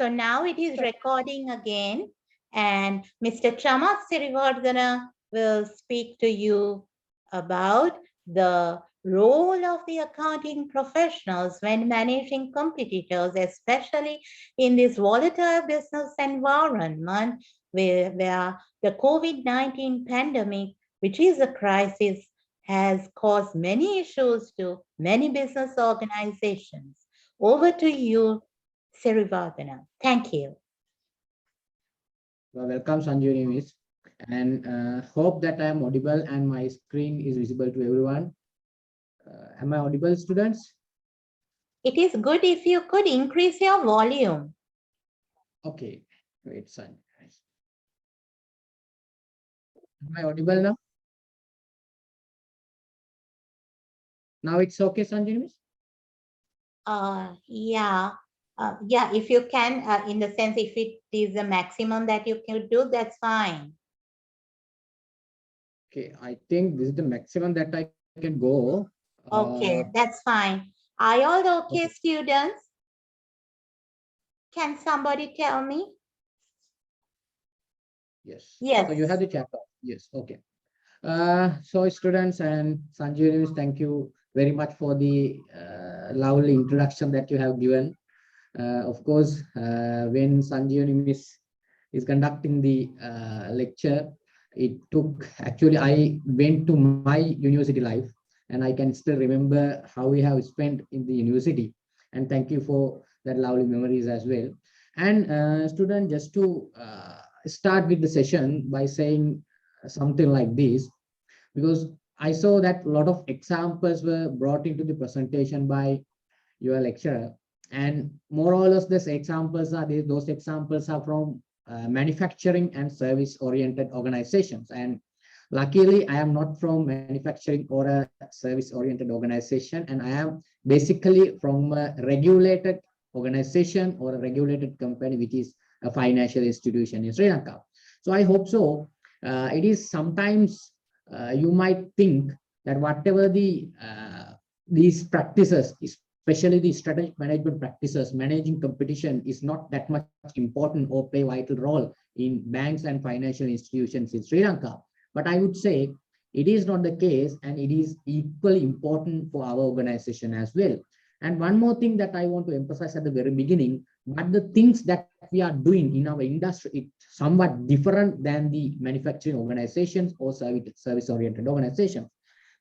So now it is recording again, and Mr. Chama Sirivardhana will speak to you about the role of the accounting professionals when managing competitors, especially in this volatile business environment where the COVID-19 pandemic, which is a crisis, has caused many issues to many business organizations. Over to you, Sirivardhana. Thank you. Welcome, Sanjeevani Miss, and hope that I am audible and my screen is visible to everyone. Am I audible, students? It is good if you could increase your volume. Okay, wait, son. Am I audible now? Now it's okay, Sanjeevani Miss? Yeah. Yeah, if you can, in the sense, if it is the maximum that you can do, that's fine. Okay, I think this is the maximum that I can go. Okay, that's fine. Are you all okay, students? Can somebody tell me? Yes. Yes. So you have the chat off. Yes, okay. So students and Sanjeevani, thank you very much for the lovely introduction that you have given. Of course, when Sanjeevani Miss is conducting the lecture, it took, actually, I went to my university life and I can still remember how we have spent in the university. And thank you for that lovely memories as well. And student, just to start with the session by saying something like this, because I saw that a lot of examples were brought into the presentation by your lecturer, and more or less those examples are from manufacturing and service oriented organizations. And luckily I am not from manufacturing or a service oriented organization, and I am basically from a regulated organization or a regulated company, which is a financial institution in Sri Lanka. So I hope so. It is sometimes you might think that whatever these practices, especially the strategic management practices, managing competition is not that much important or play vital role in banks and financial institutions in Sri Lanka. But I would say it is not the case, and it is equally important for our organization as well. And one more thing that I want to emphasize at the very beginning, but the things that we are doing in our industry, it's somewhat different than the manufacturing organizations or service-oriented organizations.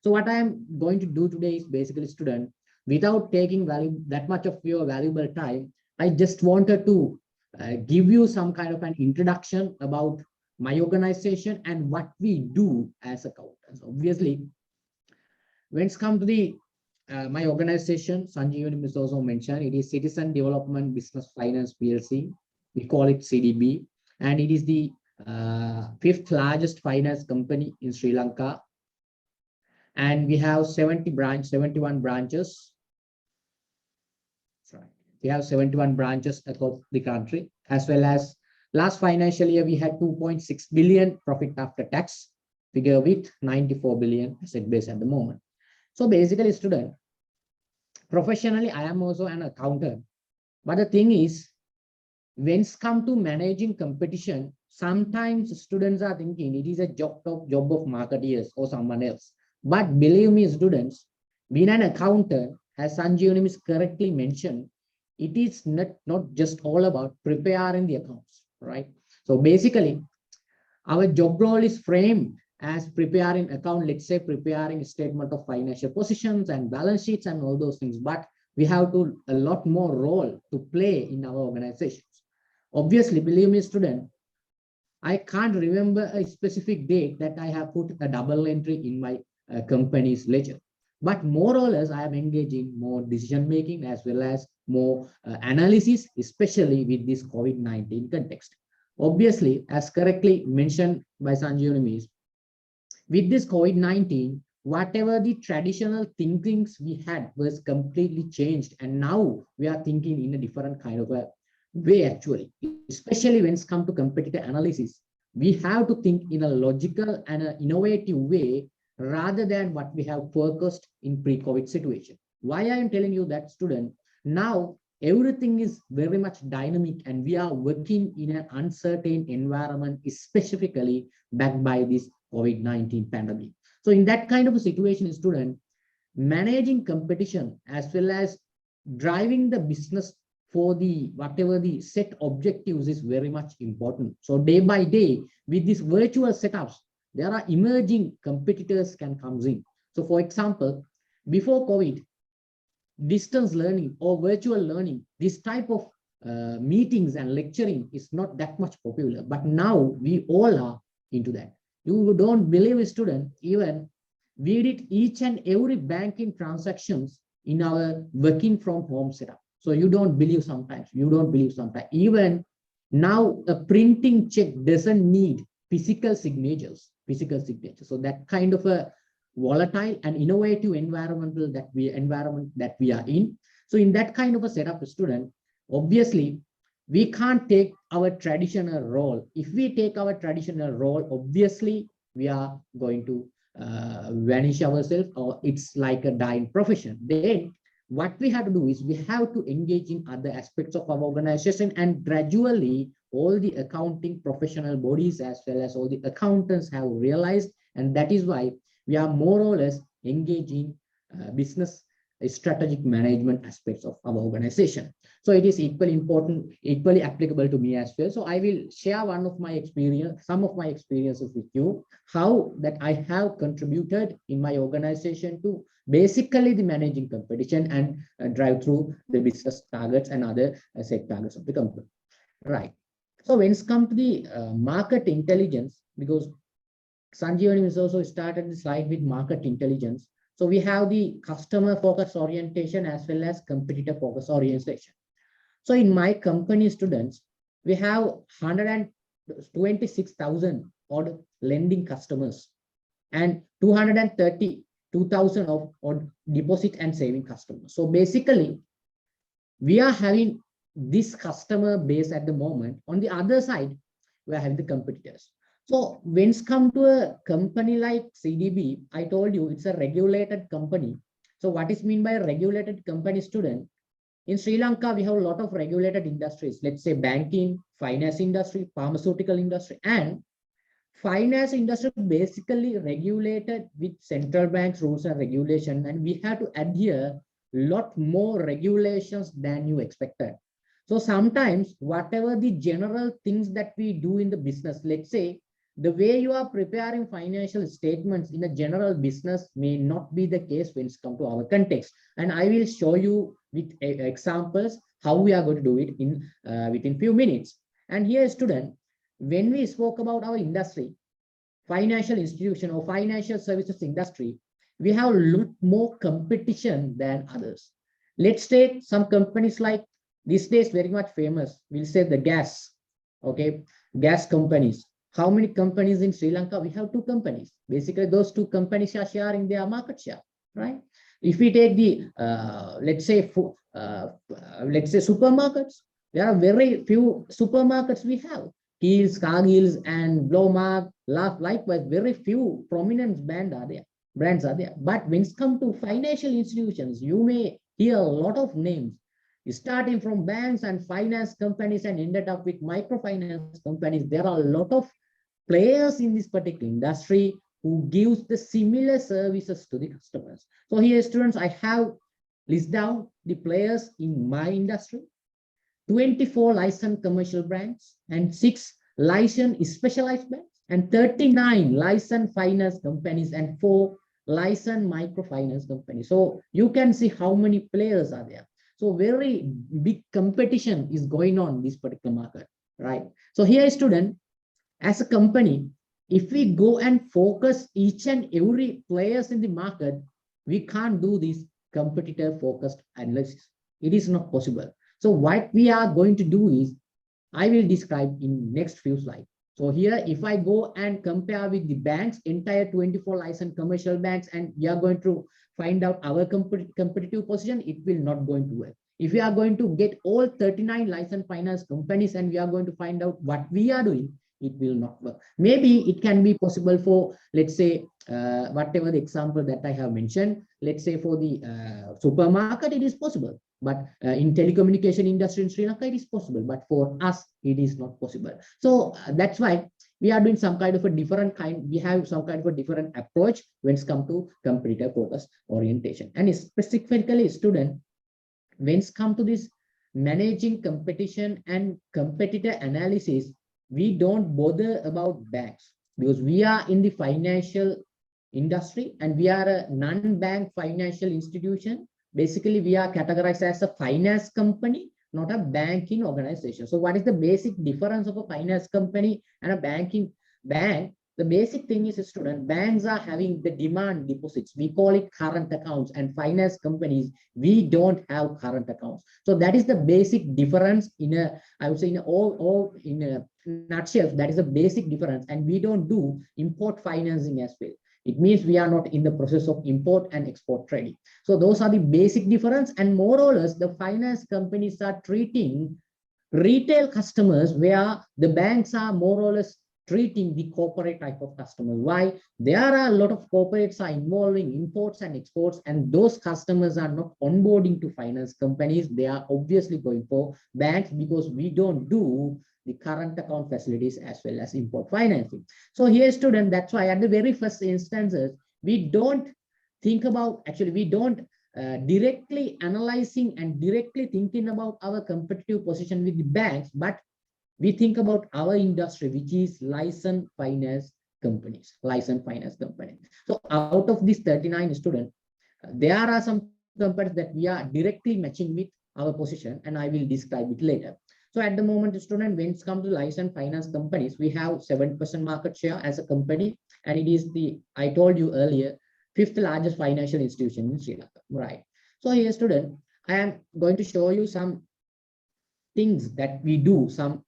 So what I am going to do today is basically, student, without taking that much of your valuable time, I just wanted to give you some kind of an introduction about my organization and what we do as accountants. Obviously, when it's come to the my organization, Sanjeevani Miss also mentioned, it is Citizen Development Business Finance PLC. We call it CDB, and it is the fifth largest finance company in Sri Lanka. And we have 71 branches. Sorry. We have 71 branches across the country, as well as last financial year, we had 2.6 billion profit after tax, figure with 94 billion asset base at the moment. So basically, student, professionally, I am also an accountant. But the thing is, when it's come to managing competition, sometimes students are thinking it is a job of marketeers or someone else. But believe me, students, being an accountant, as Sanjeevani correctly mentioned, it is not just all about preparing the accounts, right? So basically, our job role is framed as preparing account, let's say preparing a statement of financial positions and balance sheets and all those things. But we have a lot more role to play in our organizations. Obviously, believe me, student, I can't remember a specific date that I have put a double entry in my company's ledger. But more or less, I am engaging more decision making as well as more analysis, especially with this COVID-19 context. Obviously, as correctly mentioned by Sanjeevani, with this COVID-19, whatever the traditional thinkings we had was completely changed. And now we are thinking in a different kind of a way, actually, especially when it's come to competitor analysis. We have to think in a logical and an innovative way rather than what we have focused in pre-COVID situation. Why I am telling you that, student? Now, everything is very much dynamic and we are working in an uncertain environment, specifically backed by this COVID-19 pandemic. So in that kind of a situation, student, managing competition as well as driving the business for the whatever the set objectives is very much important. So day by day, with these virtual setups, there are emerging competitors can come in. So for example, before COVID, distance learning or virtual learning, this type of meetings and lecturing is not that much popular, but now we all are into that. You don't believe, student, even we did each and every banking transactions in our working from home setup. So you don't believe sometimes, even now a printing check doesn't need physical signatures. So that kind of a volatile and innovative environment that we are in. So in that kind of a setup, student, obviously we can't take our traditional role. If we take our traditional role, obviously we are going to vanish ourselves, or it's like a dying profession. Then what we have to do is we have to engage in other aspects of our organization, and gradually all the accounting professional bodies as well as all the accountants have realized, and that is why we are more or less engaging business strategic management aspects of our organization. So it is equally important, equally applicable to me as well. So I will share some of my experiences with you, how that I have contributed in my organization to basically the managing competition and drive through the business targets and other set targets of the company. Right. So when it's come to the market intelligence, because Sanjeevani has also started the slide with market intelligence. So we have the customer focus orientation as well as competitor focus orientation. So in my company, students, we have 126,000 odd lending customers and 232,000 of odd deposit and saving customers. So basically, we are having this customer base at the moment. On the other side, we are having the competitors. So when it's come to a company like CDB, I told you it's a regulated company. So what is mean by a regulated company, student? In Sri Lanka, we have a lot of regulated industries. Let's say banking, finance industry, pharmaceutical industry, and finance industry basically regulated with central banks rules and regulation, and we have to adhere a lot more regulations than you expected. So sometimes whatever the general things that we do in the business, let's say the way you are preparing financial statements in a general business may not be the case when it's come to our context. And I will show you with examples how we are going to do it in within few minutes. And here, student, when we spoke about our industry, financial institution or financial services industry, we have a lot more competition than others. Let's take some companies like these days very much famous. We'll say the gas, okay, gas companies. How many companies in Sri Lanka? We have two companies. Basically, those two companies are sharing their market share, right? If we take the let's say supermarkets, there are very few supermarkets we have. Kiehl's, Cargill's, and Blowmark. Likewise, very few prominent brands are there. But when it comes to financial institutions, you may hear a lot of names, starting from banks and finance companies and ended up with microfinance companies. There are a lot of players in this particular industry who gives the similar services to the customers. So here, students, I have listed down the players in my industry: 24 licensed commercial banks and 6 licensed specialized banks and 39 licensed finance companies and 4 licensed microfinance companies. So you can see how many players are there. So very big competition is going on in this particular market, right? So here, student, as a company, if we go and focus each and every players in the market, we can't do this competitor focused analysis. It is not possible. So what we are going to do is, I will describe in next few slides. So here, if I go and compare with the banks, entire 24 licensed commercial banks, and we are going to find out our competitive position, it will not going to work. If we are going to get all 39 licensed finance companies and we are going to find out what we are doing, it will not work. Maybe it can be possible for, let's say, whatever the example that I have mentioned, let's say for the supermarket, it is possible. But in telecommunication industry in Sri Lanka, it is possible. But for us, it is not possible. So that's why we are doing some kind of a different kind. We have some kind of a different approach when it's come to competitor focus orientation. And specifically, student, when it's come to this managing competition and competitor analysis, we don't bother about banks because we are in the financial industry and we are a non-bank financial institution. Basically, we are categorized as a finance company, not a banking organization. So what is the basic difference of a finance company and a banking bank? The basic thing is, student, banks are having the demand deposits. We call it current accounts, and finance companies, we don't have current accounts. So that is the basic difference in a, I would say, in a, all in a nutshell, that is the basic difference. And we don't do import financing as well. It means we are not in the process of import and export trading. So those are the basic difference. And more or less, the finance companies are treating retail customers where the banks are more or less treating the corporate type of customers. Why? There are a lot of corporates are involving imports and exports, and those customers are not onboarding to finance companies. They are obviously going for banks because we don't do the current account facilities as well as import financing. So here, student, that's why at the very first instances, we don't think about, actually, we don't directly analyzing and directly thinking about our competitive position with the banks, but we think about our industry, which is licensed finance companies, So out of these 39 students, there are some companies that we are directly matching with our position, and I will describe it later. So at the moment, student, when it comes to licensed finance companies, we have 7% market share as a company, and it is the, I told you earlier, 5th largest financial institution in Sri Lanka, right? So here, student, I am going to show you some things that we do, some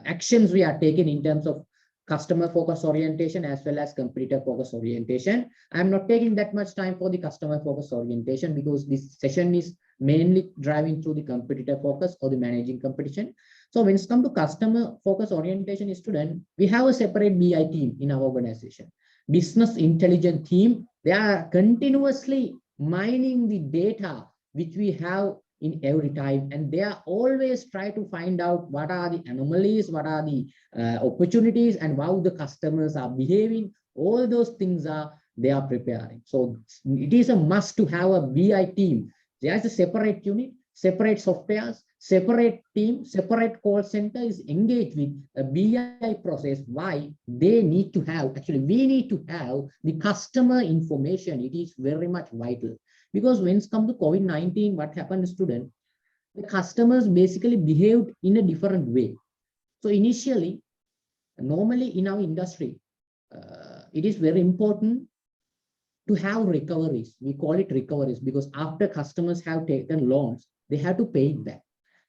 actions we are taking in terms of customer focus orientation as well as competitor focus orientation. I'm not taking that much time for the customer focus orientation because this session is mainly driving through the competitor focus or the managing competition. So when it's come to customer focus orientation, student, we have a separate BI team in our organization, business intelligence team. They are continuously mining the data which we have in every time, and they are always try to find out what are the anomalies, what are the opportunities, and how the customers are behaving. All those things are they are preparing. So it is a must to have a BI team. There's a separate unit, separate softwares, separate team, separate call center is engaged with a BI process. Why? They need to have, actually, we need to have the customer information. It is very much vital. Because when it comes to COVID-19, what happened, student, the customers basically behaved in a different way. So initially, normally in our industry, it is very important to have recoveries. We call it recoveries because after customers have taken loans, they have to pay it back.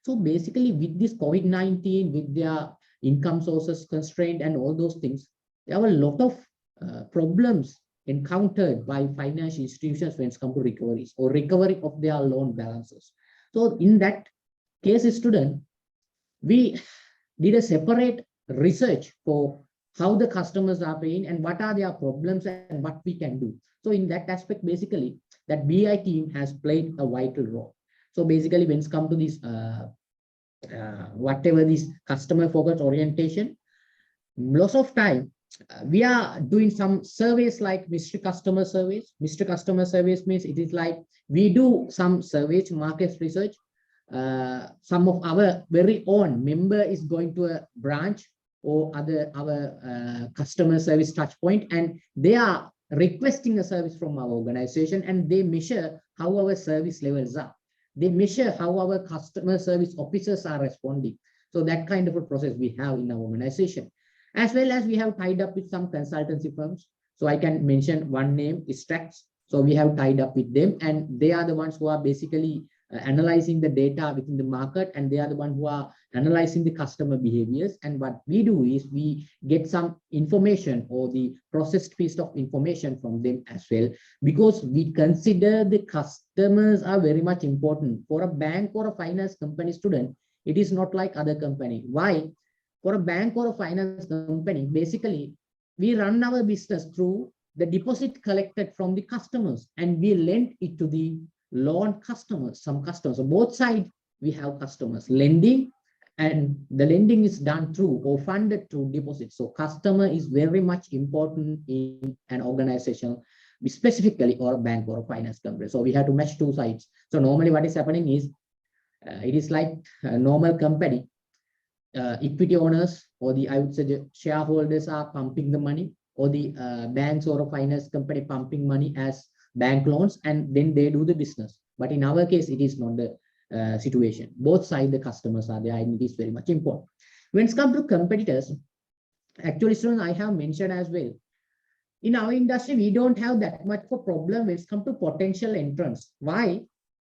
So basically with this COVID-19, with their income sources constrained and all those things, there were a lot of problems encountered by financial institutions when it comes to recoveries or recovery of their loan balances. So in that case, student, we did a separate research for how the customers are paying and what are their problems and what we can do. So in that aspect, basically, that BI team has played a vital role. So basically, when it comes to this, whatever this customer focused orientation, lots of time, we are doing some surveys like mystery customer surveys. Mystery customer surveys means it is like we do some surveys, market research. Some of our very own member is going to a branch or our customer service touch point, and they are requesting a service from our organization, and they measure how our service levels are. They measure how our customer service officers are responding. So that kind of a process we have in our organization. As well as we have tied up with some consultancy firms. So I can mention one name is Strax. So we have tied up with them, and they are the ones who are basically analyzing the data within the market, and they are the ones who are analyzing the customer behaviors. And what we do is we get some information or the processed piece of information from them as well, because we consider the customers are very much important. For a bank or a finance company, student, it is not like other company. Why? For a bank or a finance company, basically, we run our business through the deposit collected from the customers, and we lend it to the loan customers, some customers. So both sides, we have customers lending, and the lending is done through or funded through deposits. So customer is very much important in an organization, specifically or a bank or a finance company. So we have to match two sides. So normally what is happening is, it is like a normal company, equity owners or the, I would say, the shareholders are pumping the money, or the banks or a finance company pumping money as bank loans, and then they do the business. But in our case, it is not the situation. Both sides, the customers are there, and it is very much important. When it comes to competitors, actually, students, I have mentioned as well, in our industry, we don't have that much of a problem when it comes to potential entrants. Why?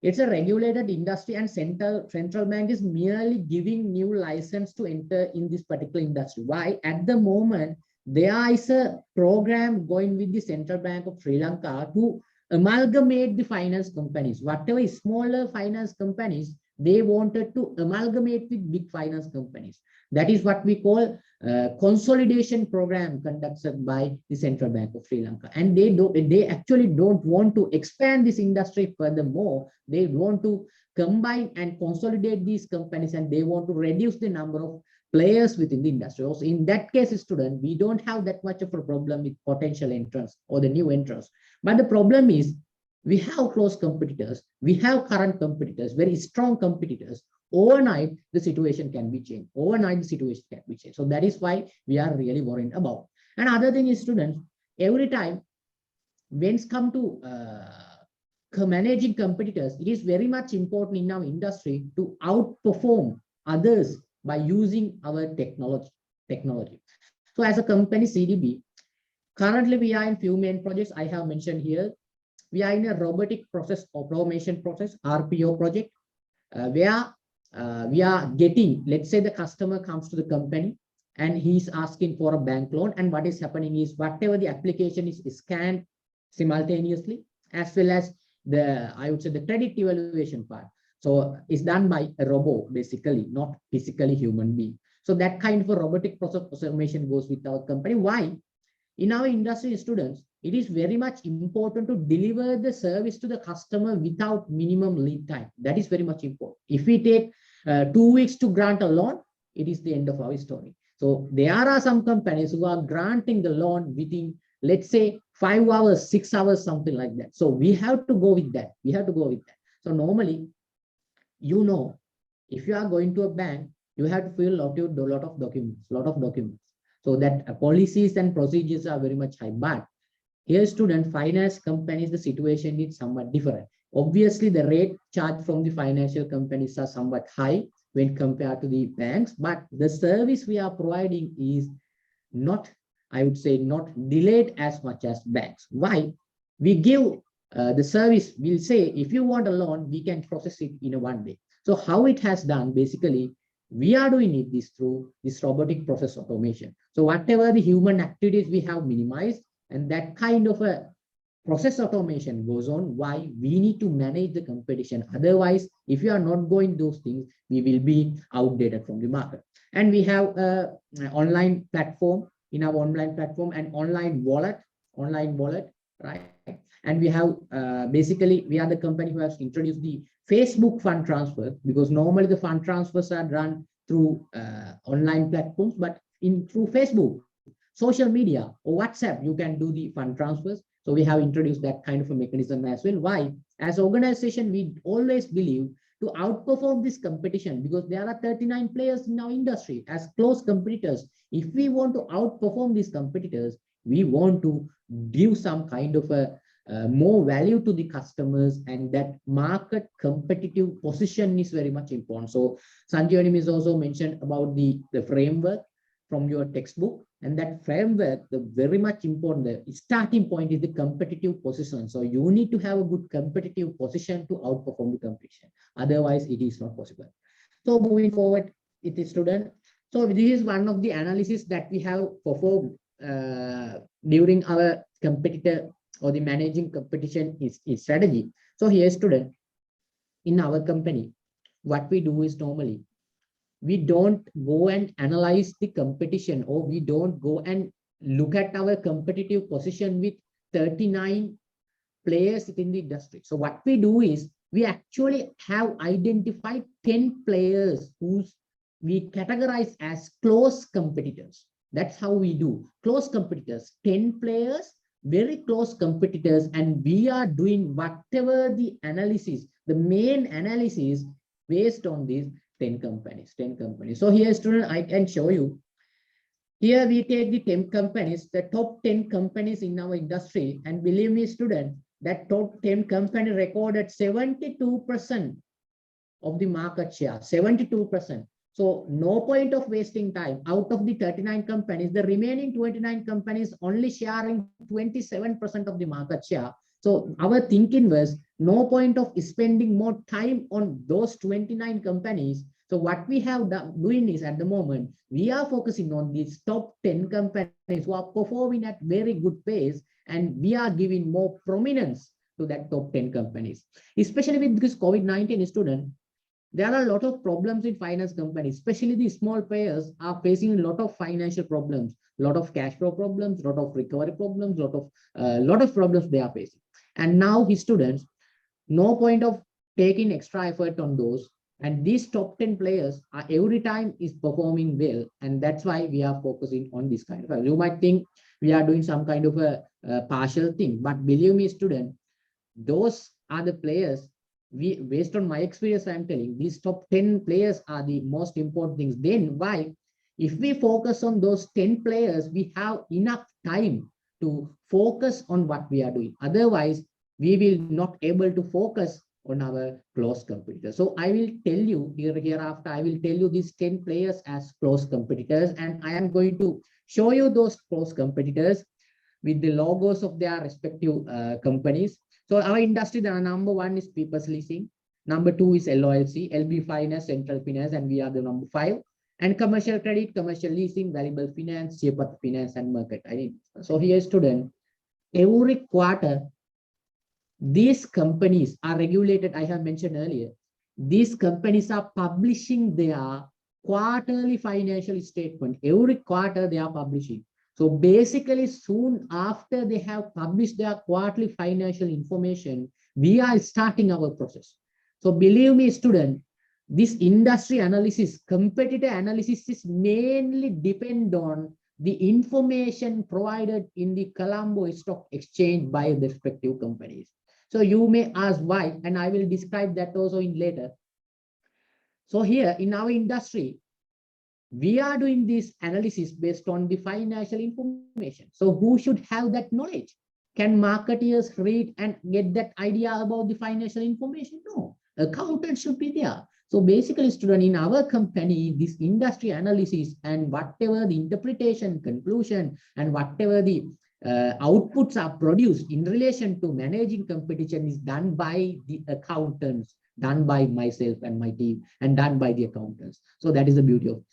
It's a regulated industry, and central bank is merely giving new license to enter in this particular industry. Why? At the moment, there is a program going with the Central Bank of Sri Lanka to amalgamate the finance companies. Whatever smaller finance companies, they wanted to amalgamate with big finance companies. That is what we call consolidation program conducted by the Central Bank of Sri Lanka. And they actually don't want to expand this industry furthermore. They want to combine and consolidate these companies, and they want to reduce the number of players within the industry. Also, in that case, student, we don't have that much of a problem with potential entrants or the new entrants. But the problem is, we have close competitors, we have current competitors, very strong competitors. Overnight, the situation can be changed. Overnight, the situation can be changed. So that is why we are really worried about. And other thing is, students, every time when it's come to managing competitors, it is very much important in our industry to outperform others by using our technology. So as a company, CDB, currently we are in few main projects I have mentioned here. We are in a robotic process automation process, RPO project, where we are getting, let's say the customer comes to the company and he's asking for a bank loan, and what is happening is, whatever the application is scanned simultaneously, as well as the, I would say, the credit evaluation part. So it's done by a robot, basically, not physically human being. So that kind of a robotic process automation goes with our company. Why? In our industry, students, it is very much important to deliver the service to the customer without minimum lead time. That is very much important. If we take 2 weeks to grant a loan, it is the end of our story. So there are some companies who are granting the loan within, let's say, 5 hours, 6 hours, something like that. So we have to go with that. We have to go with that. So normally, you know, if you are going to a bank, you have to fill a lot of documents. So that policies and procedures are very much high. But here, student, finance companies, the situation is somewhat different. Obviously, the rate charged from the financial companies are somewhat high when compared to the banks, but the service we are providing is not, I would say, not delayed as much as banks. Why? We give the service, we'll say, if you want a loan, we can process it in a 1 day. So how it has done, basically, we are doing it through this robotic process automation. So whatever the human activities we have minimized, and that kind of a process automation goes on. Why? We need to manage the competition. Otherwise, if you are not going those things, we will be outdated from the market. And we have an online platform, in our online platform, and online wallet, right? And we have basically, we are the company who has introduced the Facebook fund transfer, because normally the fund transfers are done through online platforms, but through Facebook, social media, or WhatsApp, you can do the fund transfers. So we have introduced that kind of a mechanism as well. Why? As an organization, we always believe to outperform this competition, because there are 39 players in our industry as close competitors. If we want to outperform these competitors, we want to give some kind of a more value to the customers, and that market competitive position is very much important. So Sanjeevani is also mentioned about the framework from your textbook, and that framework, the very much important, the starting point is the competitive position. So you need to have a good competitive position to outperform the competition. Otherwise, it is not possible. So moving forward, it is student. So this is one of the analysis that we have performed during our competitor or the managing competition is strategy. So here, student, in our company, what we do is, normally we don't go and analyze the competition, or we don't go and look at our competitive position with 39 players in the industry. So what we do is we actually have identified 10 players whose we categorize as close competitors. That's how we do. Close competitors, 10 players, very close competitors, and we are doing whatever the analysis, the main analysis based on these 10 companies, 10 companies. So here, student, I can show you. Here we take the 10 companies, the top 10 companies in our industry, and believe me, student, that top 10 company recorded 72% of the market share, 72%. So no point of wasting time. Out of the 39 companies, the remaining 29 companies only sharing 27% of the market share. So our thinking was no point of spending more time on those 29 companies. So what we have doing is at the moment, we are focusing on these top 10 companies who are performing at very good pace, and we are giving more prominence to that top 10 companies. Especially with this COVID-19 student, there are a lot of problems in finance companies, especially the small players are facing a lot of financial problems, a lot of cash flow problems, a lot of recovery problems, a lot of problems they are facing. And now his students, no point of taking extra effort on those. And these top 10 players are every time is performing well. And that's why we are focusing on this kind of, you might think we are doing some kind of a partial thing, but believe me, student, those are the players. We, based on my experience, I'm telling these top 10 players are the most important things. Then why? If we focus on those 10 players, we have enough time to focus on what we are doing. Otherwise, we will not able to focus on our close competitors. So I will tell you hereafter, I will tell you these 10 players as close competitors, and I am going to show you those close competitors with the logos of their respective companies. So our industry, the number one is People's Leasing. Number two is LOLC, LB Finance, Central Finance, and we are the number 5. And commercial credit, commercial leasing, Valuable Finance, Cheapath Finance, and Market. So here, student, every quarter, these companies are regulated. I have mentioned earlier, these companies are publishing their quarterly financial statement. Every quarter they are publishing. So basically, soon after they have published their quarterly financial information, we are starting our process. So believe me, student, this industry analysis, competitor analysis is mainly depend on the information provided in the Colombo Stock Exchange by the respective companies. So you may ask why, and I will describe that also in later. So here in our industry, we are doing this analysis based on the financial information. So who should have that knowledge? Can marketeers read and get that idea about the financial information? No, accountants should be there. So basically, student, in our company, this industry analysis and whatever the interpretation, conclusion, and whatever the outputs are produced in relation to managing competition is done by the accountants, done by myself and my team, and done by the accountants. So that is the beauty of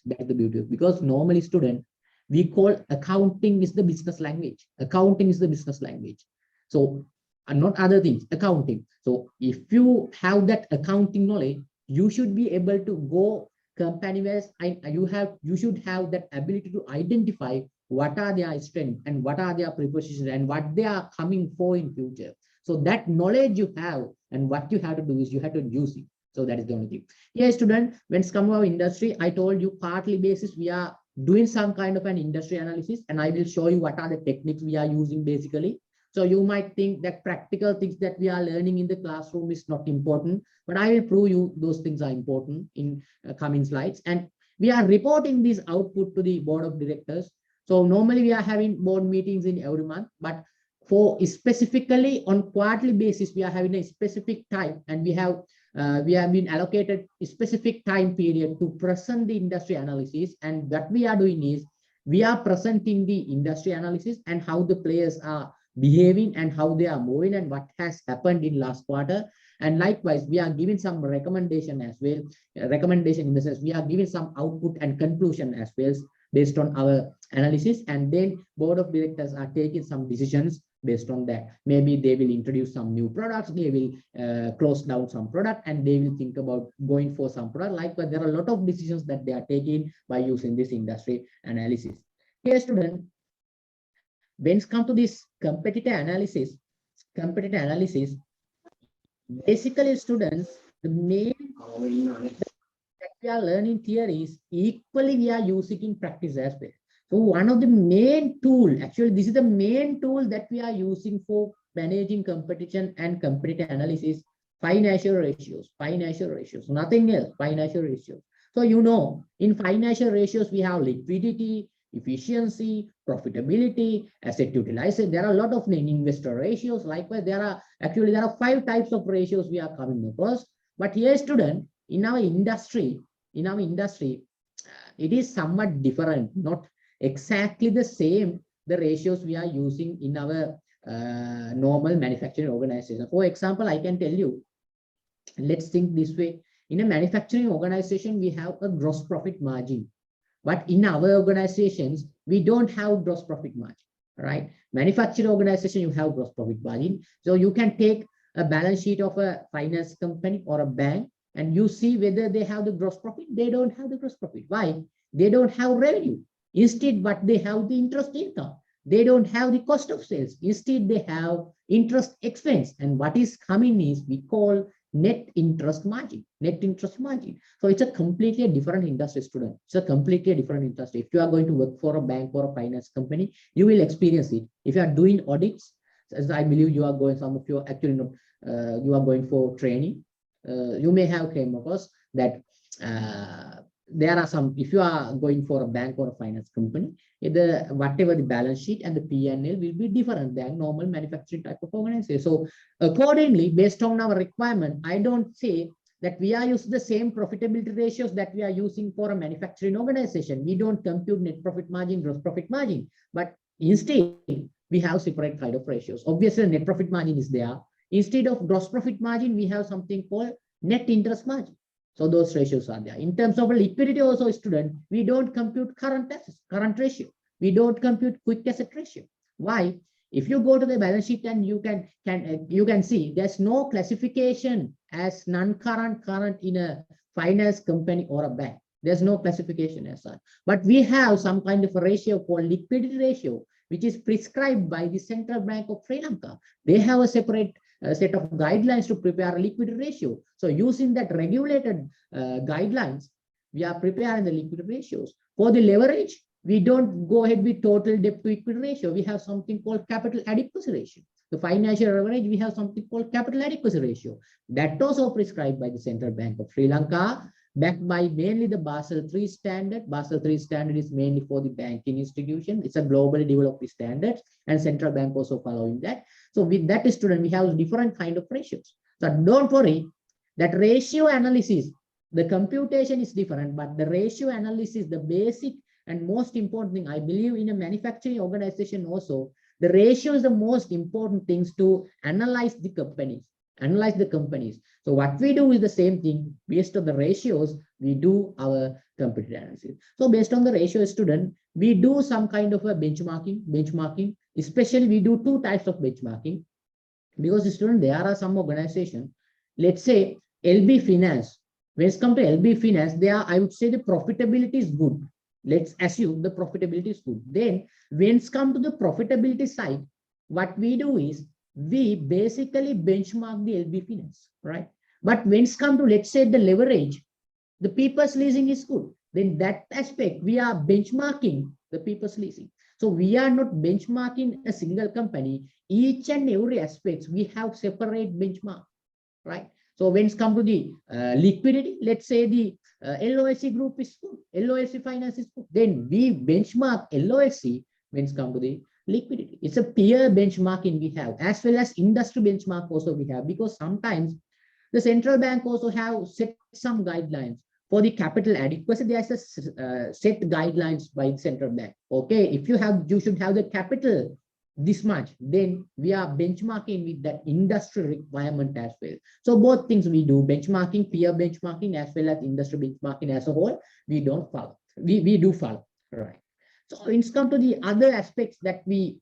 because normally, student, we call accounting is the business language. Accounting is the business language. So and not other things, accounting. So if you have that accounting knowledge, you should be able to go company wise. You should have that ability to identify what are their strengths and what are their prepositions and what they are coming for in future. So that knowledge you have, and what you have to do is you have to use it. So that is the only thing. Yeah, student, when it's come to our industry, I told you partly basis, we are doing some kind of an industry analysis, and I will show you what are the techniques we are using basically. So you might think that practical things that we are learning in the classroom is not important, but I will prove you those things are important in coming slides. And we are reporting this output to the board of directors. So normally we are having board meetings in every month, but for specifically on quarterly basis, we are having a specific time, and we have been allocated a specific time period to present the industry analysis. And what we are doing is we are presenting the industry analysis and how the players are behaving and how they are moving and what has happened in last quarter. And likewise, we are giving some recommendation as well. Recommendation in the sense we are giving some output and conclusion as well based on our analysis. And then board of directors are taking some decisions based on that. Maybe they will introduce some new products, they will close down some product, and they will think about going for some product. Likewise, there are a lot of decisions that they are taking by using this industry analysis. Here, student, when it comes to this competitor analysis, competitive analysis, basically students, the main that we are learning theories, equally we are using in practice as well. So one of the main tool, actually this is the main tool that we are using for managing competition and competitive analysis, financial ratios, nothing else, financial ratios. So you know, in financial ratios, we have liquidity, efficiency, profitability, asset utilization. There are a lot of investor ratios. Likewise, there are 5 types of ratios we are coming across. But here, student, in our industry, it is somewhat different, not exactly the same, the ratios we are using in our normal manufacturing organization. For example, I can tell you, let's think this way. In a manufacturing organization, we have a gross profit margin. But in our organizations, we don't have gross profit margin, right? Manufacturing organization, you have gross profit margin. So you can take a balance sheet of a finance company or a bank, and you see whether they have the gross profit. They don't have the gross profit. Why? They don't have revenue. Instead, but they have the interest income. They don't have the cost of sales. Instead, they have interest expense. And what is coming is we call net interest margin. So it's a completely different industry, student. It's a completely different industry. If you are going to work for a bank or a finance company, you will experience it. If you are doing audits, as I believe you are going, some of you actually not, you are going for training, you may have came across that there are some, if you are going for a bank or a finance company, whatever the balance sheet and the P&L will be different than normal manufacturing type of organization. So accordingly, based on our requirement, I don't say that we are using the same profitability ratios that we are using for a manufacturing organization. We don't compute net profit margin, gross profit margin, but instead we have separate kind of ratios. Obviously, net profit margin is there. Instead of gross profit margin, we have something called net interest margin. So those ratios are there. In terms of liquidity also, student, we don't compute current assets, current ratio. We don't compute quick asset ratio. Why? If you go to the balance sheet and you can see there's no classification as non-current, current in a finance company or a bank. There's no classification as such. But we have some kind of a ratio called liquidity ratio, which is prescribed by the Central Bank of Sri Lanka. They have a separate set of guidelines to prepare a liquidity ratio. So using that regulated guidelines, we are preparing the liquidity ratios. For the leverage, we don't go ahead with total debt to equity ratio. We have something called capital adequacy ratio. The financial leverage, we have something called capital adequacy ratio. That also prescribed by the Central Bank of Sri Lanka, backed by mainly the Basel III standard. Basel III standard is mainly for the banking institution. It's a globally developed standard, and Central Bank also following that. So with that, student, we have different kind of ratios. So don't worry, that ratio analysis, the computation is different, but the ratio analysis, the basic and most important thing, I believe in a manufacturing organization also, the ratio is the most important things to analyze the companies. So what we do is the same thing. Based on the ratios, we do our competitive analysis. So based on the ratio, student, we do some kind of a benchmarking. Especially we do 2 types of benchmarking, because student, there are some organizations, let's say LB Finance. When it's come to LB Finance, I would say the profitability is good. Let's assume the profitability is good. Then when it's come to the profitability side, what we do is we basically benchmark the LB Finance, right? But when it's come to, let's say, the leverage, the People's Leasing is good. Then that aspect, we are benchmarking the People's Leasing. So we are not benchmarking a single company. Each and every aspect, we have separate benchmark, right? So when it's come to the liquidity, let's say the LOSC group is good, LOSC Finance is good. Then we benchmark LOSC when it's come to the liquidity. It's a peer benchmarking we have, as well as industry benchmark also we have, because sometimes the central bank also have set some guidelines. For the capital adequacy, there's a set guidelines by the central bank. Okay, if you should have the capital this much, then we are benchmarking with that industry requirement as well. So both things we do, benchmarking, peer benchmarking, as well as industry benchmarking as a whole, we don't follow. We do follow, right? So it's come to the other aspects that we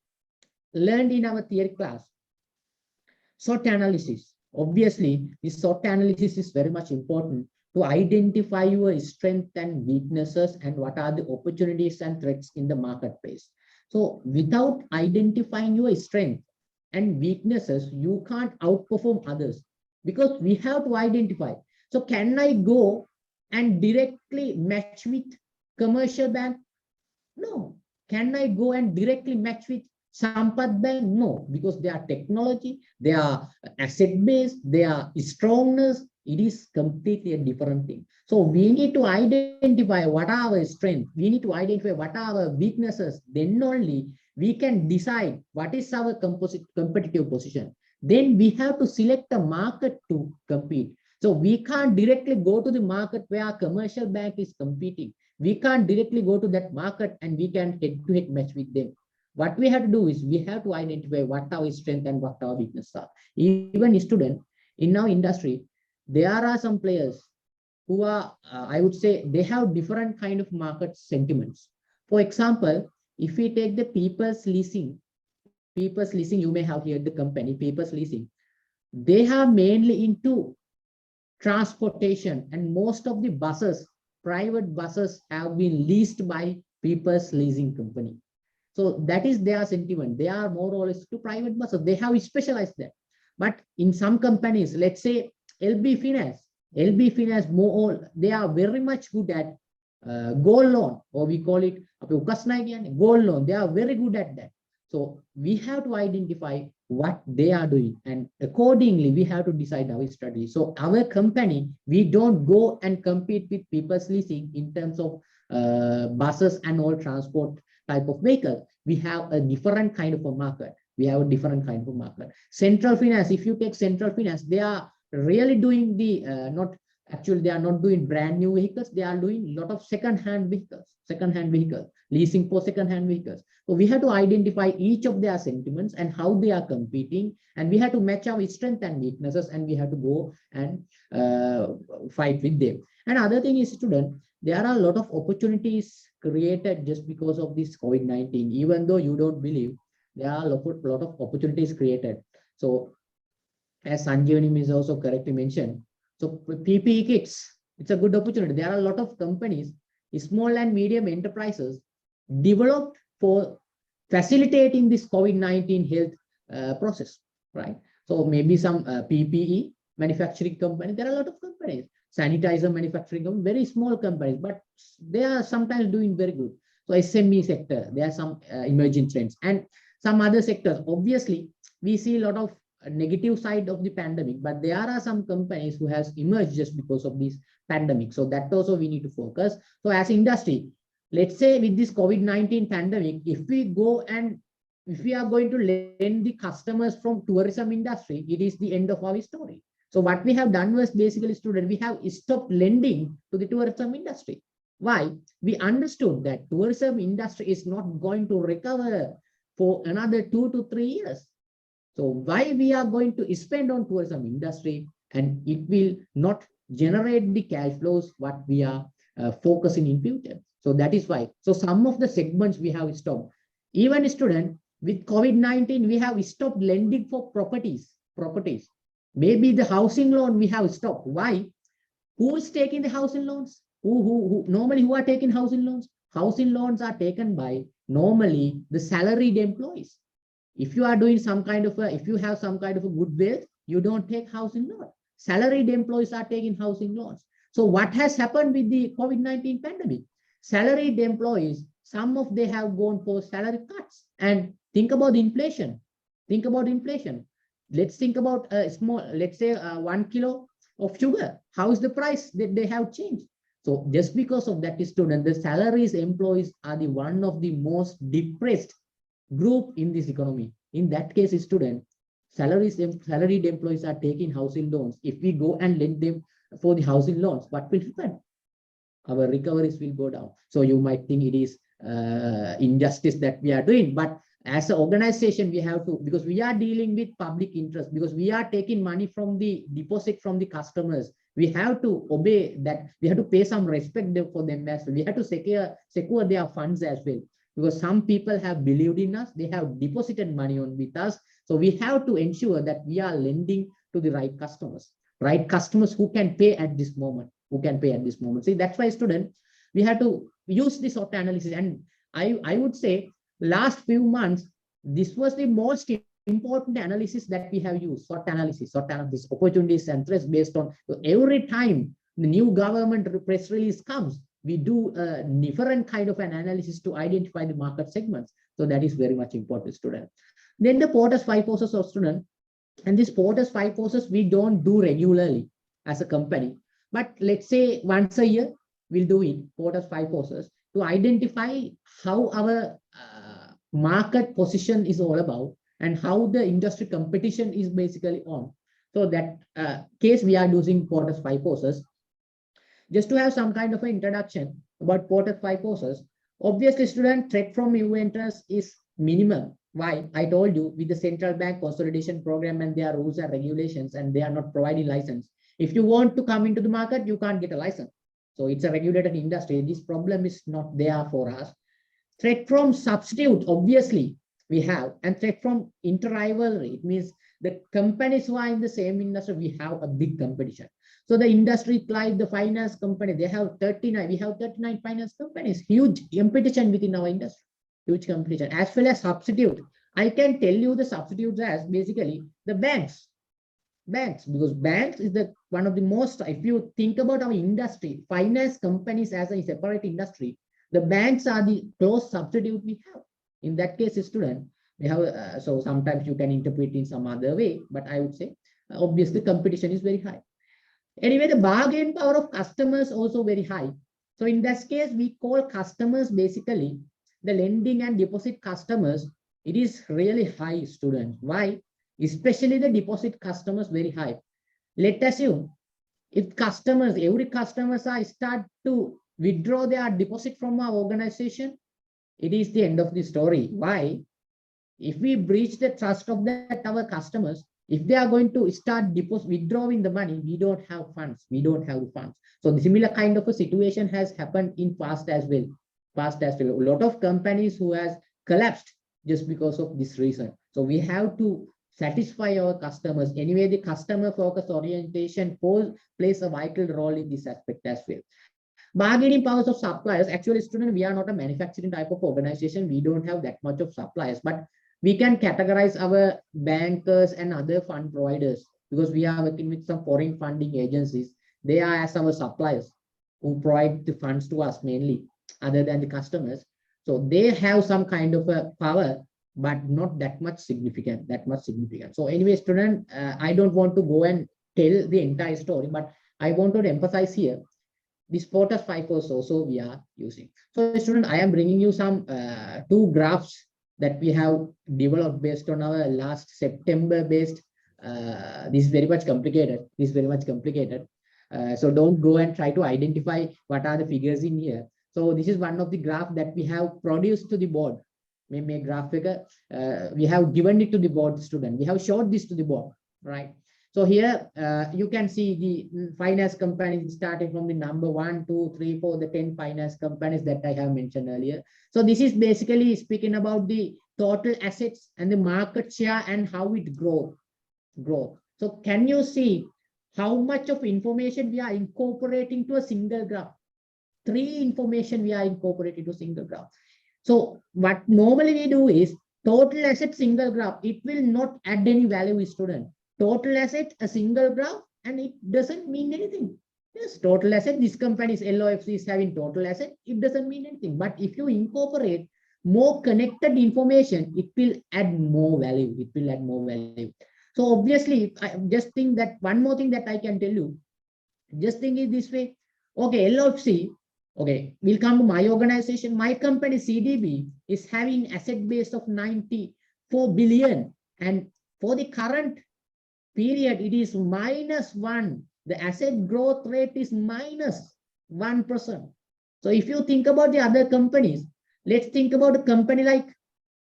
learned in our theory class. SWOT analysis. Obviously, this SWOT analysis is very much important to identify your strengths and weaknesses and what are the opportunities and threats in the marketplace. So without identifying your strength, and weaknesses, you can't outperform others, because we have to identify. So can I go and directly match with commercial bank? No. Can I go and directly match with Sampath Bank? No, because they are technology, they are asset based, they are strongness. It is completely a different thing. So we need to identify what are our strengths. We need to identify what are our weaknesses. Then only we can decide what is our competitive position. Then we have to select a market to compete. So we can't directly go to the market where a commercial bank is competing. We can't directly go to that market and we can head-to-head match with them. What we have to do is we have to identify what our strength and what our weaknesses are. Even student in our industry, there are some players who are, I would say, they have different kind of market sentiments. For example, if we take the People's Leasing, you may have heard the company, People's Leasing. They are mainly into transportation, and most of the buses, private buses, have been leased by People's Leasing Company. So that is their sentiment. They are more or less to private buses. They have specialized there. But in some companies, let's say LB Finance, more, they are very much good at gold loan, or we call it gold loan. They are very good at that. So we have to identify what they are doing, and accordingly we have to decide our strategy. So our company, we don't go and compete with People's Leasing in terms of buses and all transport type of vehicle. We have a different kind of a market. Central Finance, if you take Central Finance, they are really doing the they are not doing brand new vehicles. They are doing a lot of second-hand vehicles, leasing for second-hand vehicles. So we have to identify each of their sentiments and how they are competing, and we have to match our strengths and weaknesses, and we have to go and fight with them. And other thing is, student, there are a lot of opportunities created just because of this COVID-19. Even though you don't believe, there are a lot of opportunities created. So as Sanjeevani is also correctly mentioned, so PPE kits, it's a good opportunity. There are a lot of companies, small and medium enterprises, developed for facilitating this COVID-19 health process, right? So maybe some PPE manufacturing company. There are a lot of companies, sanitizer manufacturing company, very small companies, but they are sometimes doing very good. So SME sector, there are some emerging trends, and some other sectors. Obviously, we see a lot of negative side of the pandemic, but there are some companies who has emerged just because of this pandemic. So that also we need to focus. So as industry, let's say with this COVID-19 pandemic, if we are going to lend the customers from tourism industry, it is the end of our story. So what we have done was basically, student, we have stopped lending to the tourism industry. Why? We understood that tourism industry is not going to recover for another 2 to 3 years. So why we are going to spend on tourism industry, and it will not generate the cash flows what we are focusing in future. So that is why. So some of the segments we have stopped. Even student, with COVID-19, we have stopped lending for properties. Maybe the housing loan we have stopped. Why? Who is taking the housing loans? Who normally who are taking housing loans? Housing loans are taken by normally the salaried employees. If you are doing some kind of if you have some kind of a good wealth, you don't take housing loan. Salaried employees are taking housing loans. So what has happened with the COVID-19 pandemic? Salaried employees, some of they have gone for salary cuts. And think about inflation. Let's think about a small, let's say 1 kilo of sugar. How is the price that they have changed? So just because of that, student, the salaries employees are the one of the most depressed group in this economy. In that case, student, salaried employees are taking housing loans. If we go and lend them for the housing loans, what will happen? Our recoveries will go down. So you might think it is injustice that we are doing, but as an organization, we have to, because we are dealing with public interest, because we are taking money from the deposit from the customers, we have to obey that. We have to pay some respect for them as well. We have to secure their funds as well, because some people have believed in us, they have deposited money on with us. So we have to ensure that we are lending to the right customers who can pay at this moment, See, that's why, student, we have to use this auto analysis. And I would say last few months, this was the most important analysis that we have used, SWOT analysis, opportunities and threats based on every time the new government press release comes, we do a different kind of an analysis to identify the market segments. So that is very much important, student. Then the Porter's 5 forces of student, and this Porter's 5 forces we don't do regularly as a company, but let's say once a year we'll do it, Porter's 5 forces, to identify how our market position is all about and how the industry competition is basically on. So that case we are using Porter's 5 forces. Just to have some kind of an introduction about Porter's 5 forces, obviously student, threat from new entrants is minimum. Why? I told you, with the central bank consolidation program and their rules and regulations, and they are not providing license. If you want to come into the market, you can't get a license. So it's a regulated industry. This problem is not there for us. Threat from substitute, obviously we have, and threat from inter-rivalry. It means the companies who are in the same industry, we have a big competition. So the industry, like the finance company, they have 39, we have 39 finance companies, huge competition within our industry, huge competition. As well as substitute, I can tell you the substitutes as basically the banks, because banks is the one of the most, if you think about our industry, finance companies as a separate industry, the banks are the close substitute we have. In that case, student, we have, so sometimes you can interpret in some other way, but I would say, obviously competition is very high. Anyway, the bargain power of customers also very high. So in that case, we call customers basically the lending and deposit customers. It is really high, students. Why? Especially the deposit customers very high. Let's assume if customers, every customers are start to withdraw their deposit from our organization, it is the end of the story. Why? If we breach the trust of that our customers, if they are going to start withdrawing the money, we don't have funds. We don't have funds. So the similar kind of a situation has happened in past as well. A lot of companies who has collapsed just because of this reason. So we have to satisfy our customers. Anyway, the customer focus orientation plays a vital role in this aspect as well. Bargaining powers of suppliers. Actually, student, we are not a manufacturing type of organization. We don't have that much of suppliers, but we can categorize our bankers and other fund providers because we are working with some foreign funding agencies. They are as our suppliers who provide the funds to us mainly, other than the customers. So they have some kind of a power, but not that much significant. So anyway, student, I don't want to go and tell the entire story, but I want to emphasize here this Porter's 5 forces also we are using. So student, I am bringing you some 2 graphs that we have developed based on our last September based. This is very much complicated. So don't go and try to identify what are the figures in here. So this is one of the graph that we have produced to the board. Maybe graph figure. We have given it to the board student. We have showed this to the board, right? So here you can see the finance companies starting from the number 1, 2, 3, 4, the 10 finance companies that I have mentioned earlier. So this is basically speaking about the total assets and the market share and how it grows. So can you see how much of information we are incorporating to a single graph? 3 information we are incorporating to a single graph. So what normally we do is total asset single graph. It will not add any value, student. Total asset, a single graph, and it doesn't mean anything. Yes, total asset, this company's LOFC is having total asset, it doesn't mean anything. But if you incorporate more connected information, it will add more value. So obviously, I just think that one more thing that I can tell you, just think it this way. Okay, LOFC, okay, will come to my organization. My company, CDB, is having asset base of 94 billion. And for the current period, it is -1. The asset growth rate is -1%. So if you think about the other companies, let's think about a company like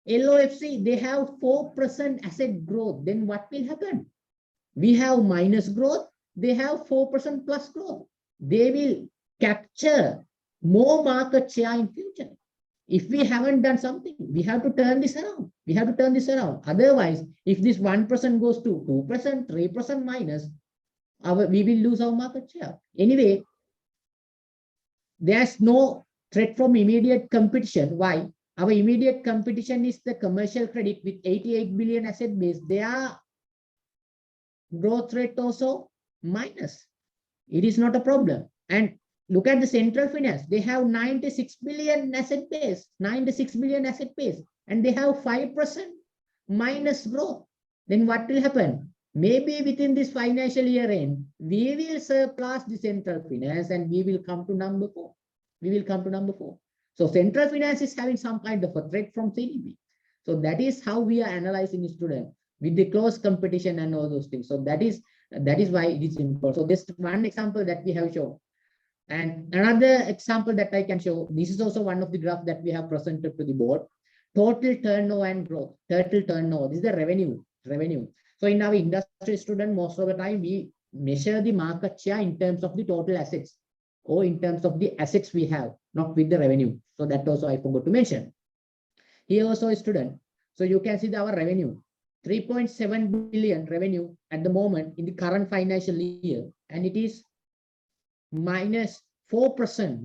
LOFC, they have 4% asset growth. Then what will happen? We have minus growth, they have 4% plus growth. They will capture more market share in future. If we haven't done something, we have to turn this around. Otherwise, if this 1% goes to 2%, 3% minus, we will lose our market share. Anyway, there's no threat from immediate competition. Why? Our immediate competition is the commercial credit with 88 billion asset base. Their growth rate also minus. It is not a problem. And look at the central finance. They have 96 billion asset base, 96 billion asset base, and they have 5% minus growth. Then what will happen? Maybe within this financial year end, we will surpass the central finance and we will come to number 4. We will come to number 4. So central finance is having some kind of a threat from CDB. So that is how we are analyzing the student with the close competition and all those things. So that is why it is important. So just one example that we have shown. And another example that I can show, this is also one of the graphs that we have presented to the board. Total turnover and growth. Total turnover. This is the revenue. So in our industry student, most of the time we measure the market share in terms of the total assets or in terms of the assets we have, not with the revenue. So that also I forgot to mention. Here also a student. So you can see our revenue. 3.7 billion revenue at the moment in the current financial year, and it is minus 4%.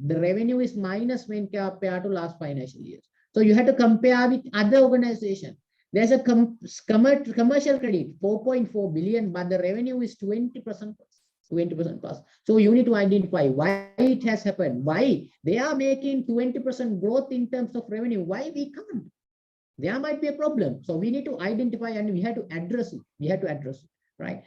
The revenue is minus when compared to last financial year. So you have to compare with other organizations. There's a commercial credit, 4.4 billion, but the revenue is 20%. 20% plus. So you need to identify why it has happened. Why they are making 20% growth in terms of revenue. Why we can't? There might be a problem. So we need to identify and we have to address it. Right?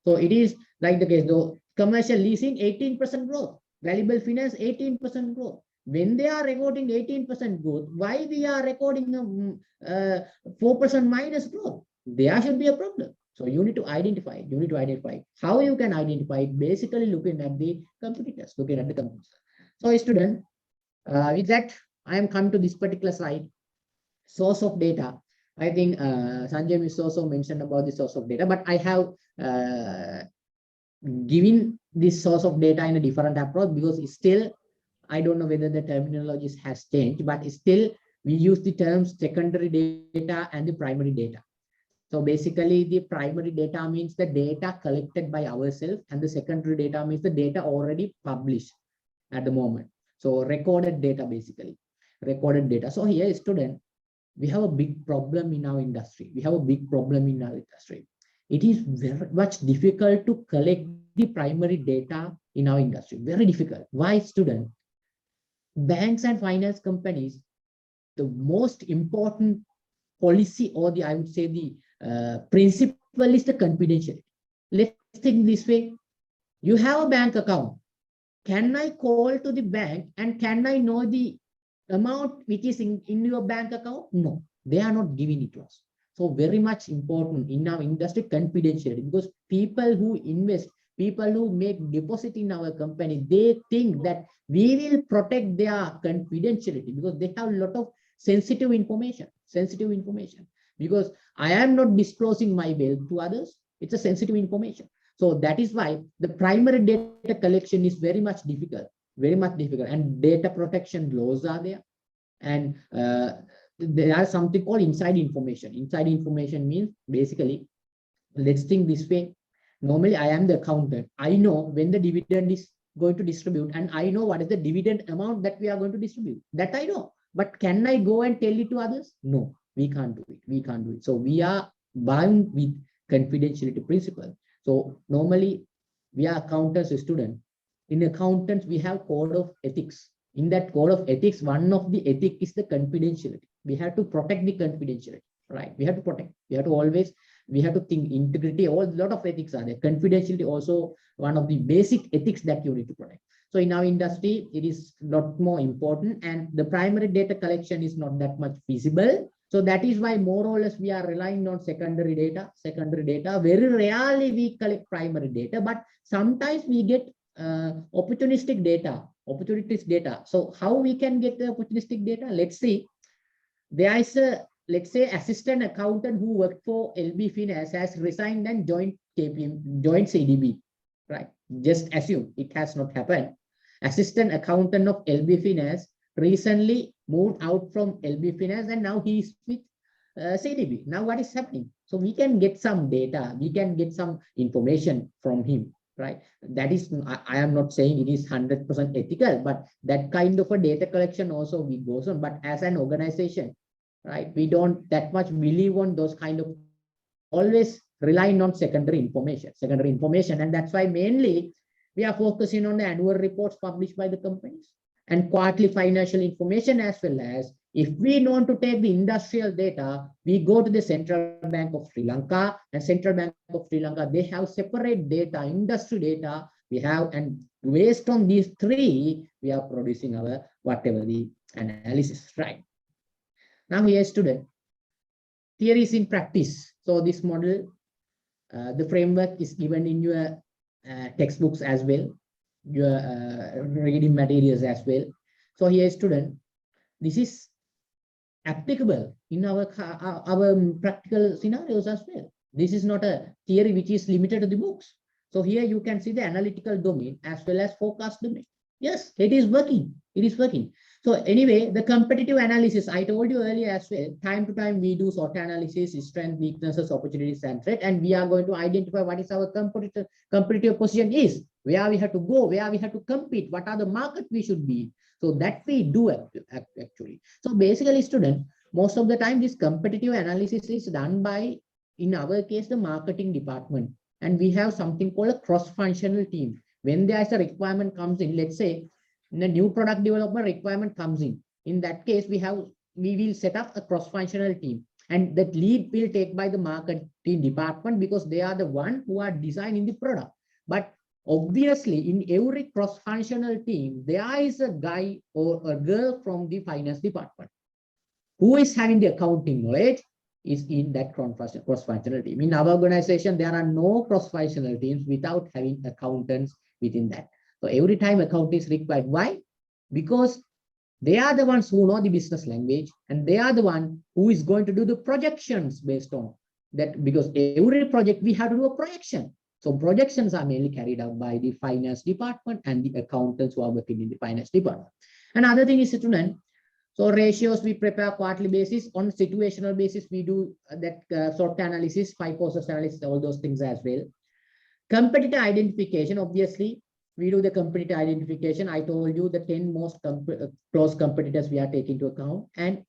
So it is like the case, though, commercial leasing, 18% growth, valuable finance, 18% growth. When they are recording 18% growth, why we are recording 4% minus growth? There should be a problem. So you need to identify. How you can identify it? Basically looking at the competitors, So student, with that, I am come to this particular slide. Source of data. I think Sanjay is also mentioned about the source of data, but I have given this source of data in a different approach because it's still, I don't know whether the terminology has changed, but still we use the terms secondary data and the primary data. So basically the primary data means the data collected by ourselves, and the secondary data means the data already published at the moment. So recorded data, basically recorded data. So here, student, we have a big problem in our industry. It is very much difficult to collect the primary data in our industry. Very difficult. Why, student? Banks and finance companies, the most important policy, or I would say the principle is the confidentiality. Let's think this way. You have a bank account. Can I call to the bank and can I know the amount which is in your bank account? No, they are not giving it to us. So very much important in our industry, confidentiality, because people who invest, people who make deposit in our company, they think that we will protect their confidentiality because they have a lot of sensitive information. Because I am not disclosing my wealth to others. It's a sensitive information. So that is why the primary data collection is very much difficult, and data protection laws are there. And there are something called inside information. Inside information means basically, let's think this way. Normally, I am the accountant. I know when the dividend is going to distribute, and I know what is the dividend amount that we are going to distribute. That I know. But can I go and tell it to others? No, we can't do it. So we are bound with confidentiality principle. So normally, we are accountants student. In accountants, we have code of ethics. In that code of ethics, one of the ethic is the confidentiality. We have to protect the confidentiality, right? We have to protect. We have to think integrity. A lot of ethics are there. Confidentiality also one of the basic ethics that you need to protect. So in our industry, it is a lot more important, and the primary data collection is not that much feasible. So that is why more or less we are relying on secondary data. Very rarely we collect primary data, but sometimes we get opportunistic data. So how we can get the opportunistic data? Let's see. There is a, let's say, assistant accountant who worked for LB Finance has resigned and joined CDB, right? Just assume it has not happened. Assistant accountant of LB Finance recently moved out from LB Finance and now he is with CDB. Now what is happening? So we can get some data, we can get some information from him, right? That is, I am not saying it is 100% ethical, but that kind of a data collection also we goes on. But as an organization, right, we don't that much believe on those kind of, always relying on secondary information. And that's why mainly we are focusing on the annual reports published by the companies and quarterly financial information, as well as if we want to take the industrial data, we go to the Central Bank of Sri Lanka, and Central Bank of Sri Lanka, they have separate data, industry data we have, and based on these three, we are producing our whatever the analysis, right? Now here, student, theories in practice. So this model, the framework is given in your textbooks as well, your reading materials as well. So here, student, this is applicable in our practical scenarios as well. This is not a theory which is limited to the books. So here you can see the analytical domain as well as forecast domain. Yes, it is working. It is working. So anyway, the competitive analysis, I told you earlier as well, time to time we do SWOT analysis, strength, weaknesses, opportunities, and threat, and we are going to identify what is our competitive position is, where we have to go, where we have to compete, what are the market we should be. So that we do actually. So basically, student, most of the time this competitive analysis is done by, in our case, the marketing department, and we have something called a cross-functional team. When there is a requirement comes in, let's say, the new product development requirement comes in that case, we will set up a cross-functional team, and that lead will take by the marketing department because they are the one who are designing the product. But obviously, in every cross-functional team, there is a guy or a girl from the finance department who is having the accounting knowledge, is in that cross-functional team. In our organization, there are no cross-functional teams without having accountants within that. So every time account is required. Why? Because they are the ones who know the business language, and they are the one who is going to do the projections based on that, because every project we have to do a projection. So projections are mainly carried out by the finance department and the accountants who are working in the finance department. Another thing is, student, so ratios we prepare quarterly basis. On situational basis, we do that SWOT analysis, 5 process analysis, all those things as well. Competitor identification, obviously, we do the competitor identification. I told you the 10 most close competitors we are taking into account, and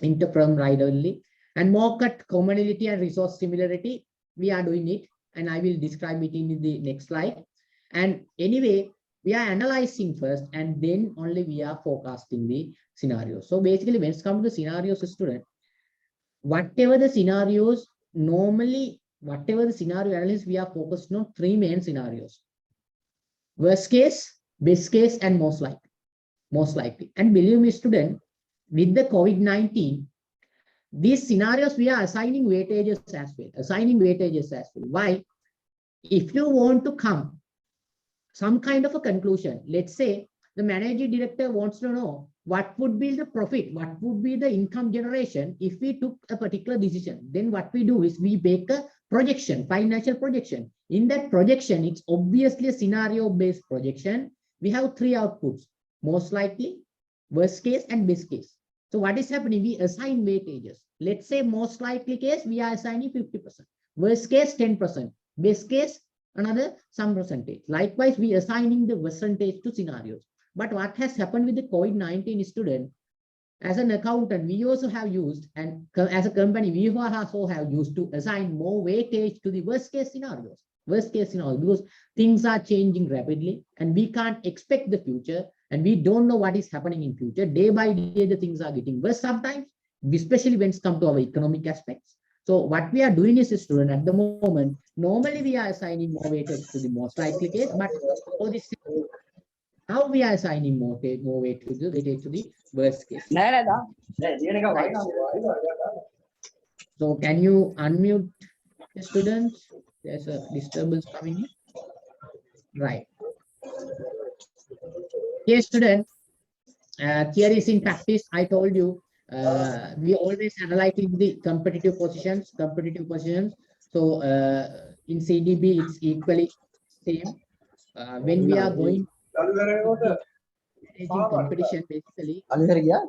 interfirm rivalry, and market commonality and resource similarity, we are doing it, and I will describe it in the next slide. And anyway, we are analyzing first, and then only we are forecasting the scenarios. So basically, when it comes to the scenarios, student, whatever the scenarios, normally, whatever the scenario analysis, we are focused on 3 main scenarios: worst case, best case, and most likely. Most likely. And believe me, student, with the COVID-19, these scenarios we are assigning weightages as well. Why? If you want to come some kind of a conclusion, let's say the managing director wants to know what would be the profit, what would be the income generation if we took a particular decision, then what we do is we make a projection, financial projection. In that projection, it's obviously a scenario-based projection. We have 3 outputs: most likely, worst case, and best case. So what is happening? We assign weightages. Let's say most likely case, we are assigning 50%. Worst case, 10%. Best case, another some percentage. Likewise, we assigning the percentage to scenarios. But what has happened with the COVID-19 student, as an accountant, we also have used, and as a company, we also have used to assign more weightage to the worst case scenarios. Worst case scenarios, because things are changing rapidly, and we can't expect the future, and we don't know what is happening in future. Day by day, the things are getting worse sometimes, especially when it comes to our economic aspects. So what we are doing is, student, at the moment, normally we are assigning more weightage to the most likely case, but for this, now we are assigning more weightage to the worst case. Right. So can you unmute the students? There's a disturbance coming in. Right. Yes, student. Theories in practice, I told you, we always analyzing the competitive positions. So in CDB, it's equally same. When we are going competition, basically. Can you unmute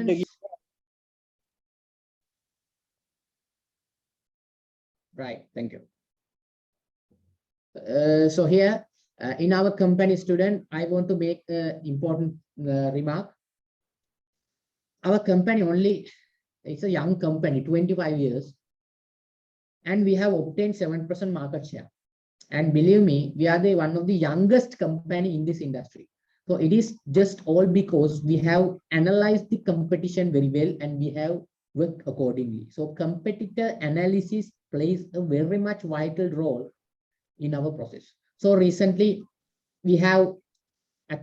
students? Right. Thank you. So here in our company, student, I want to make an important remark. Our company only, it's a young company, 25 years, and we have obtained 7% market share. And believe me, we are the one of the youngest company in this industry. So it is just all because we have analyzed the competition very well and we have worked accordingly. So competitor analysis plays a very much vital role in our process. So recently we have an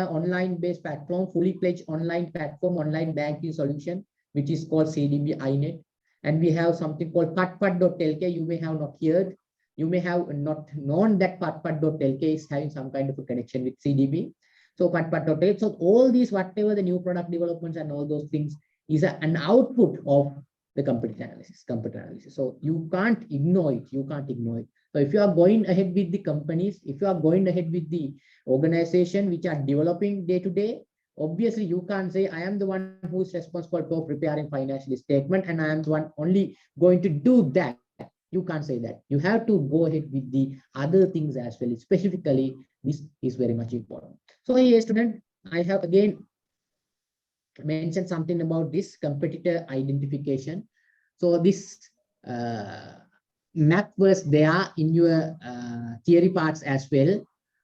online based platform, fully fledged online platform, online banking solution, which is called CDB iNet. And we have something called patpat.lk. You may have not heard. You may have not known that patpat.lk is having some kind of a connection with CDB. So patpat.lk. So all these, whatever the new product developments and all those things is an output of the competitor analysis. So you can't ignore it. You can't ignore it. So if you are going ahead with the companies, if you are going ahead with the organization which are developing day to day, obviously you can't say I am the one who is responsible for preparing financial statement and I am the one only going to do that. You can't say that. You have to go ahead with the other things as well. Specifically, this is very much important. So here, student, I have again mentioned something about this competitor identification. So this map was there in your theory parts as well.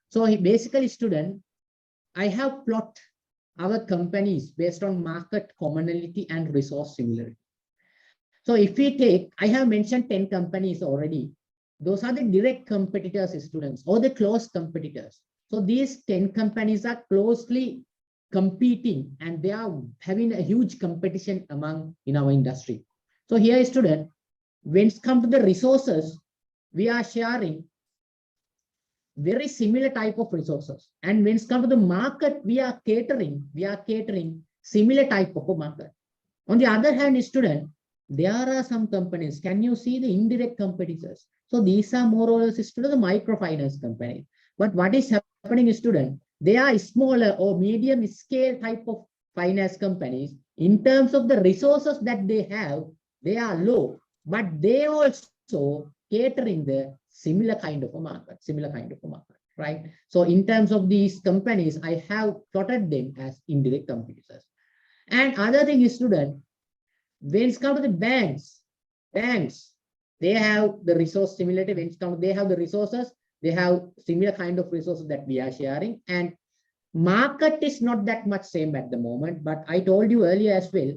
So basically, student, I have plot our companies based on market commonality and resource similarity. So if we take, I have mentioned 10 companies already. Those are the direct competitors, students, or the close competitors. So these 10 companies are closely competing and they are having a huge competition in our industry. So here, student, when it comes to the resources, we are sharing very similar type of resources. And when it comes to the market, we are catering similar type of a market. On the other hand, student, there are some companies. Can you see the indirect competitors? So these are more or less student, the microfinance companies. But what is happening, student? They are smaller or medium scale type of finance companies. In terms of the resources that they have, they are low, but they also catering the similar kind of a market, right? So in terms of these companies, I have plotted them as indirect competitors. And other thing is, student, when it comes to the banks, they have the resource similarity. When it comes, they have the resources, they have similar kind of resources that we are sharing. And market is not that much same at the moment, but I told you earlier as well,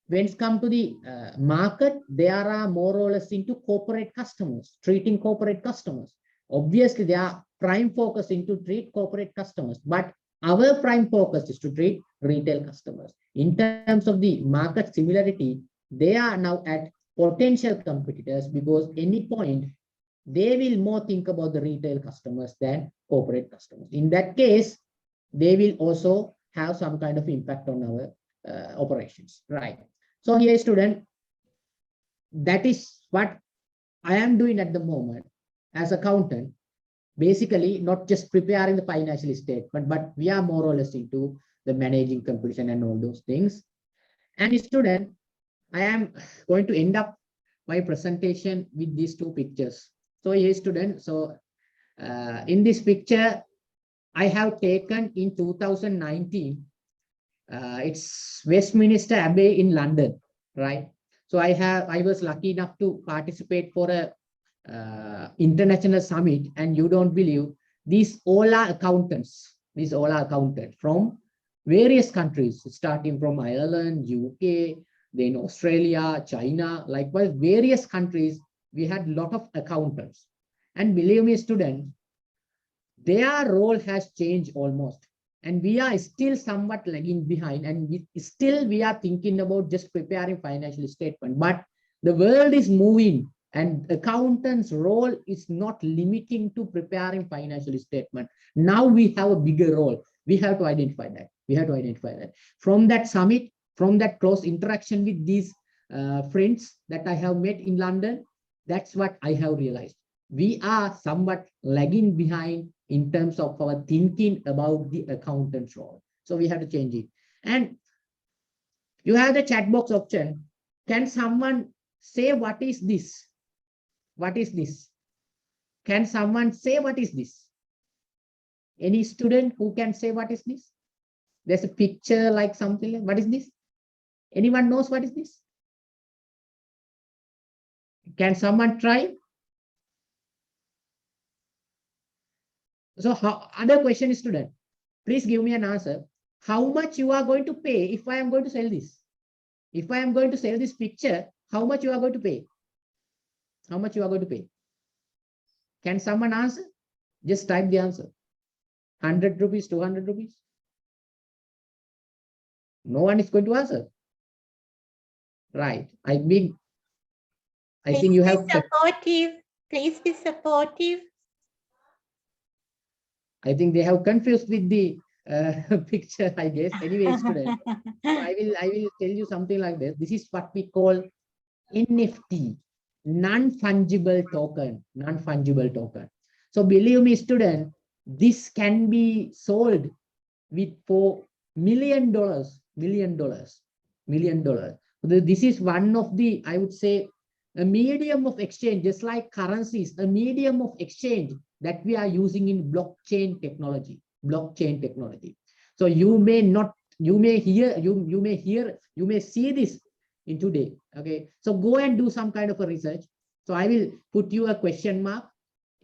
when it comes to the market, there are more or less into corporate customers, treating corporate customers. Obviously, they are prime focus into treat corporate customers, but our prime focus is to treat retail customers. In terms of the market similarity, they are now at potential competitors because any point they will more think about the retail customers than corporate customers. In that case, they will also have some kind of impact on our operations, right? So here, student, that is what I am doing at the moment as accountant. Basically, not just preparing the financial statement, but we are more or less into the managing competition and all those things. And student, I am going to end up my presentation with these two pictures. So here, student, so in this picture, I have taken in 2019. It's Westminster Abbey in London, right? So I was lucky enough to participate for a international summit, and you don't believe these all are accountants. These all are accountants from various countries, starting from Ireland, UK, then Australia, China, likewise various countries. We had a lot of accountants, and believe me, students, their role has changed almost. And we are still somewhat lagging behind, and we are thinking about just preparing financial statement. But the world is moving, and accountants' role is not limiting to preparing financial statement. Now we have a bigger role. We have to identify that. From that summit, from that close interaction with these friends that I have met in London, that's what I have realized. We are somewhat lagging behind in terms of our thinking about the accountant's role. So we have to change it. And you have the chat box option. Can someone say what is this? What is this? Can someone say what is this? Any student who can say what is this? There's a picture like something like, what is this? Anyone knows what is this? Can someone try? So other question, student, please give me an answer. How much you are going to pay if I am going to sell this? If I am going to sell this picture, how much you are going to pay? How much you are going to pay? Can someone answer? Just type the answer. 100 rupees, 200 rupees. No one is going to answer. Right. I think you have. Supportive. Please be supportive. I think they have confused with the picture, I guess. Anyway, student, I will tell you something like this. This is what we call NFT, non-fungible token, non-fungible token. So believe me, student, this can be sold for $1 million. This is one of the, I would say, a medium of exchange, just like currencies, a medium of exchange that we are using in blockchain technology. So you may see this in today. Okay, so go and do some kind of a research. So I will put you a question mark,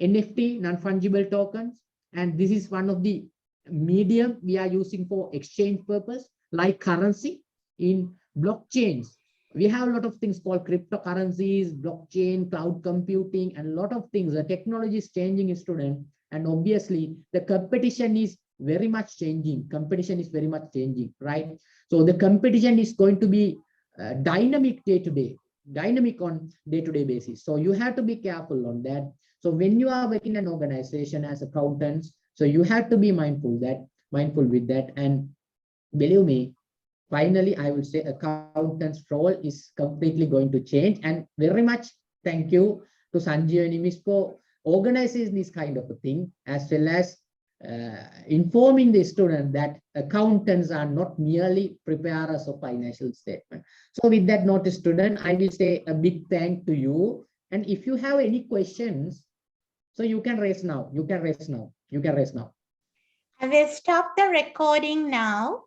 NFT, non-fungible tokens, and this is one of the medium we are using for exchange purpose, like currency in blockchains. We have a lot of things called cryptocurrencies, blockchain, cloud computing, and a lot of things. The technology is changing, student, and obviously the competition is very much changing. Right? So the competition is going to be dynamic dynamic on day-to-day basis. So you have to be careful on that. So when you are working in an organization as accountants, so you have to be mindful with that. And believe me, finally, I would say accountant's role is completely going to change. And very much thank you to Sanjeevani Miss for organizing this kind of a thing, as well as informing the student that accountants are not merely preparers of financial statement. So with that note, student, I will say a big thank to you. And if you have any questions, so you can raise now. I will stop the recording now.